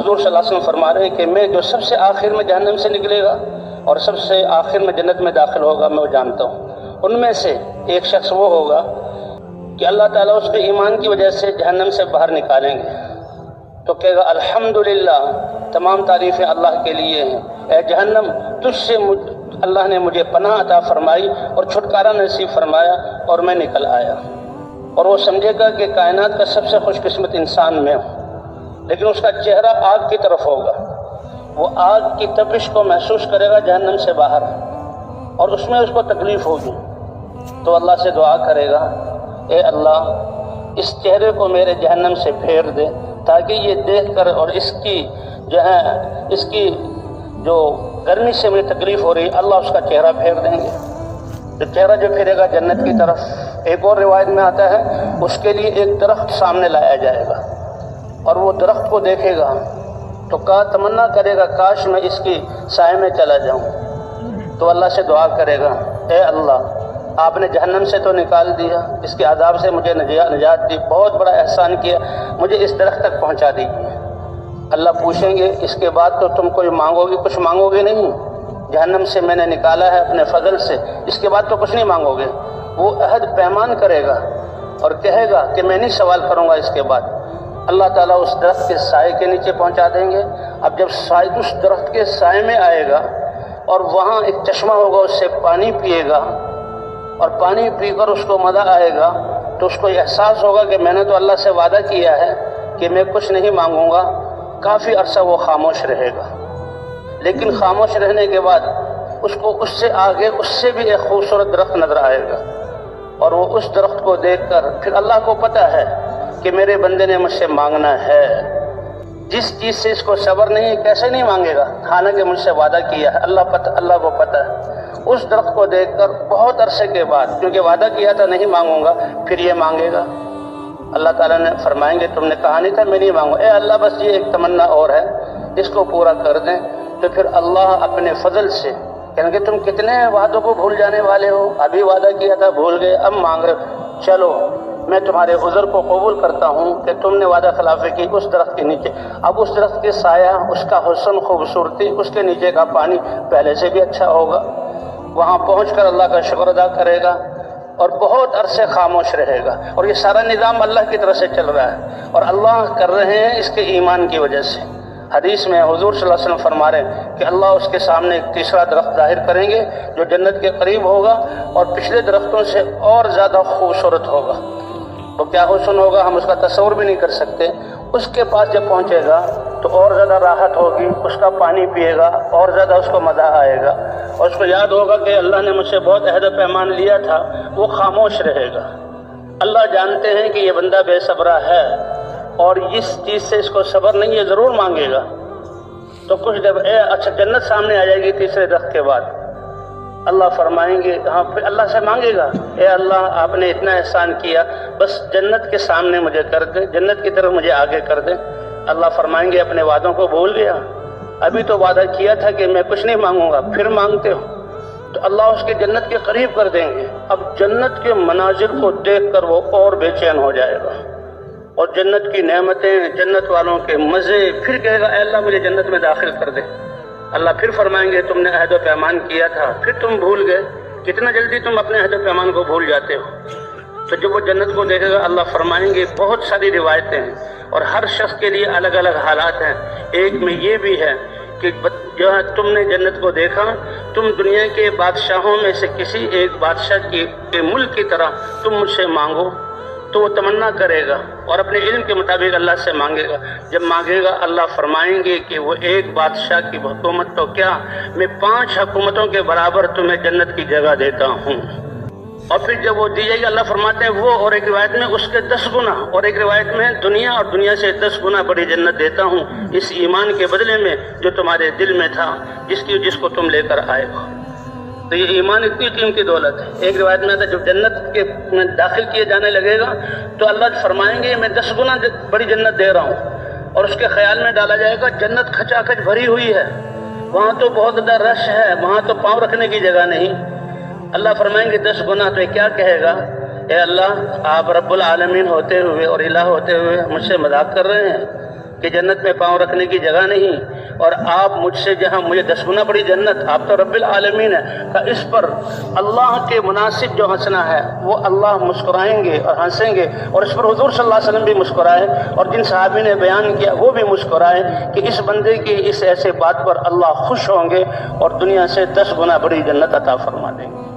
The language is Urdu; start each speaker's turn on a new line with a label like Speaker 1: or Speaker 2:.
Speaker 1: حضور صلی اللہ علیہ وسلم فرما رہے ہیں کہ میں جو سب سے آخر میں جہنم سے نکلے گا اور سب سے آخر میں جنت میں داخل ہوگا میں وہ جانتا ہوں۔ ان میں سے ایک شخص وہ ہوگا کہ اللہ تعالیٰ اس کے ایمان کی وجہ سے جہنم سے باہر نکالیں گے تو کہے گا الحمدللہ، تمام تعریفیں اللہ کے لیے ہیں، اے جہنم تجھ سے اللہ نے مجھے پناہ عطا فرمائی اور چھٹکارا نصیب فرمایا اور میں نکل آیا۔ اور وہ سمجھے گا کہ کائنات کا سب سے خوش قسمت انسان میں ہوں، لیکن اس کا چہرہ آگ کی طرف ہوگا، وہ آگ کی تپش کو محسوس کرے گا جہنم سے باہر، اور اس میں اس کو تکلیف ہوگی تو اللہ سے دعا کرے گا اے اللہ اس چہرے کو میرے جہنم سے پھیر دے تاکہ یہ دیکھ کر اور اس کی جو گرمی سے مجھے تکلیف ہو رہی اللہ اس کا چہرہ پھیر دیں گے۔ تو چہرہ جو پھرے گا جنت کی طرف۔ ایک اور روایت میں آتا ہے اس کے لیے ایک درخت سامنے لایا جائے گا اور وہ درخت کو دیکھے گا تو تمنا کرے گا کاش میں اس کی سائے میں چلا جاؤں، تو اللہ سے دعا کرے گا اے اللہ آپ نے جہنم سے تو نکال دیا، اس کے عذاب سے مجھے نجات دی، بہت بڑا احسان کیا، مجھے اس درخت تک پہنچا دیجیے۔ اللہ پوچھیں گے اس کے بعد تو تم کوئی مانگو گے؟ کچھ مانگو گے نہیں؟ جہنم سے میں نے نکالا ہے اپنے فضل سے، اس کے بعد تو کچھ نہیں مانگو گے؟ وہ عہد پیمان کرے گا اور کہے گا کہ میں نہیں سوال کروں گا اس کے بعد۔ اللہ تعالیٰ اس درخت کے سائے کے نیچے پہنچا دیں گے۔ اب جب اس درخت کے سائے میں آئے گا اور وہاں ایک چشمہ ہوگا، اس سے پانی پیے گا اور پانی پی کر اس کو مزہ آئے گا تو اس کو یہ احساس ہوگا کہ میں نے تو اللہ سے وعدہ کیا ہے کہ میں کچھ نہیں مانگوں گا۔ کافی عرصہ وہ خاموش رہے گا، لیکن خاموش رہنے کے بعد اس کو اس سے آگے اس سے بھی ایک خوبصورت درخت نظر آئے گا، اور وہ اس درخت کو دیکھ کر پھر اللہ کو پتہ ہے کہ میرے بندے نے مجھ سے مانگنا ہے، جس چیز سے اس کو صبر نہیں کیسے نہیں مانگے گا، حالانکہ مجھ سے وعدہ کیا ہے، اللہ کو پتہ ہے۔ اس درخت کو دیکھ کر بہت عرصے کے بعد، کیونکہ وعدہ کیا تھا نہیں مانگوں گا، پھر یہ مانگے گا۔ اللہ تعالیٰ نے فرمائیں گے تم نے کہا نہیں تھا میں نہیں مانگوں، اے اللہ بس یہ ایک تمنا اور ہے، اس کو پورا کر دیں۔ تو پھر اللہ اپنے فضل سے کہیں گے تم کتنے وعدوں کو بھول جانے والے ہو، ابھی وعدہ کیا تھا بھول گئے، اب مانگ رہے ہو، چلو میں تمہارے عذر کو قبول کرتا ہوں کہ تم نے وعدہ خلافی کی اس درخت کے نیچے۔ اب اس درخت کے سایہ، اس کا حسن، خوبصورتی، اس کے نیچے کا پانی پہلے سے بھی اچھا ہوگا۔ وہاں پہنچ کر اللہ کا شکر ادا کرے گا اور بہت عرصے خاموش رہے گا، اور یہ سارا نظام اللہ کی طرف سے چل رہا ہے اور اللہ کر رہے ہیں اس کے ایمان کی وجہ سے۔ حدیث میں حضور صلی اللہ علیہ وسلم فرما رہے ہیں کہ اللہ اس کے سامنے ایک تیسرا درخت ظاہر کریں گے جو جنت کے قریب ہوگا اور پچھلے درختوں سے اور زیادہ خوبصورت ہوگا۔ تو کیا حسن ہوگا ہم اس کا تصور بھی نہیں کر سکتے۔ اس کے پاس جب پہنچے گا تو اور زیادہ راحت ہوگی، اس کا پانی پیے گا اور زیادہ اس کو مزہ آئے گا، اور اس کو یاد ہوگا کہ اللہ نے مجھ سے بہت عہد و پیمان لیا تھا۔ وہ خاموش رہے گا۔ اللہ جانتے ہیں کہ یہ بندہ بے صبرہ ہے اور اس چیز سے اس کو صبر نہیں ہے، ضرور مانگے گا۔ تو کچھ جب اچھا جنت سامنے آ جائے گی تیسرے درخت کے بعد، اللہ فرمائیں گے ہاں، پھر اللہ سے مانگے گا اے اللہ آپ نے اتنا احسان کیا، بس جنت کے سامنے مجھے کر دے، جنت کی طرف مجھے آگے کر دے۔ اللہ فرمائیں گے اپنے وعدوں کو بھول گیا، ابھی تو وعدہ کیا تھا کہ میں کچھ نہیں مانگوں گا، پھر مانگتے ہو۔ تو اللہ اس کے جنت کے قریب کر دیں گے۔ اب جنت کے مناظر کو دیکھ کر وہ اور بے چین ہو جائے گا، اور جنت کی نعمتیں، جنت والوں کے مزے، پھر کہے گا اے اللہ مجھے جنت میں داخل کر دے۔ اللہ پھر فرمائیں گے تم نے عہد و پیمان کیا تھا، پھر تم بھول گئے، کتنا جلدی تم اپنے عہد و پیمان کو بھول جاتے ہو۔ تو جب وہ جنت کو دیکھے گا اللہ فرمائیں گے بہت ساری روایتیں ہیں اور ہر شخص کے لیے الگ الگ حالات ہیں۔ ایک میں یہ بھی ہے کہ جو ہے تم نے جنت کو دیکھا، تم دنیا کے بادشاہوں میں سے کسی ایک بادشاہ کے ملک کی طرح تم مجھ سے مانگو، تو وہ تمنا کرے گا اور اپنے علم کے مطابق اللہ سے مانگے گا۔ جب مانگے گا اللہ فرمائیں گے کہ وہ ایک بادشاہ کی حکومت تو کیا، میں 5 حکومتوں کے برابر تمہیں جنت کی جگہ دیتا ہوں۔ اور پھر جب وہ دی جائے گی اللہ فرماتے ہیں وہ، اور ایک روایت میں اس کے 10 گنا، اور ایک روایت میں دنیا اور دنیا سے 10 گنا بڑی جنت دیتا ہوں اس ایمان کے بدلے میں جو تمہارے دل میں تھا، جس کو تم لے کر آئے ہو۔ تو یہ ایمان اتنی قیمتی دولت ہے۔ ایک روایت میں آتا ہے جب جنت کے میں داخل کیے جانے لگے گا تو اللہ فرمائیں گے میں 10 گنا بڑی جنت دے رہا ہوں، اور اس کے خیال میں ڈالا جائے گا جنت کھچا کھچ بھری ہوئی ہے، وہاں تو بہت زیادہ رش ہے، وہاں تو پاؤں رکھنے کی جگہ نہیں۔ اللہ فرمائیں گے 10 گنا، تو یہ کیا کہے گا اے اللہ آپ رب العالمین ہوتے ہوئے اور الہ ہوتے ہوئے مجھ سے مذاق کر رہے ہیں، کہ جنت میں پاؤں رکھنے کی جگہ نہیں، اور آپ مجھ سے جہاں مجھے 10 گنا بڑی جنت، آپ تو رب العالمین ہے، اس پر اللہ کے مناسب جو ہنسنا ہے وہ اللہ مسکرائیں گے اور ہنسیں گے، اور اس پر حضور صلی اللہ علیہ وسلم بھی مسکرائے، اور جن صحابی نے بیان کیا وہ بھی مسکرائے کہ اس بندے کی اس ایسے بات پر اللہ خوش ہوں گے اور دنیا سے 10 گنا بڑی جنت عطا فرما دیں گے۔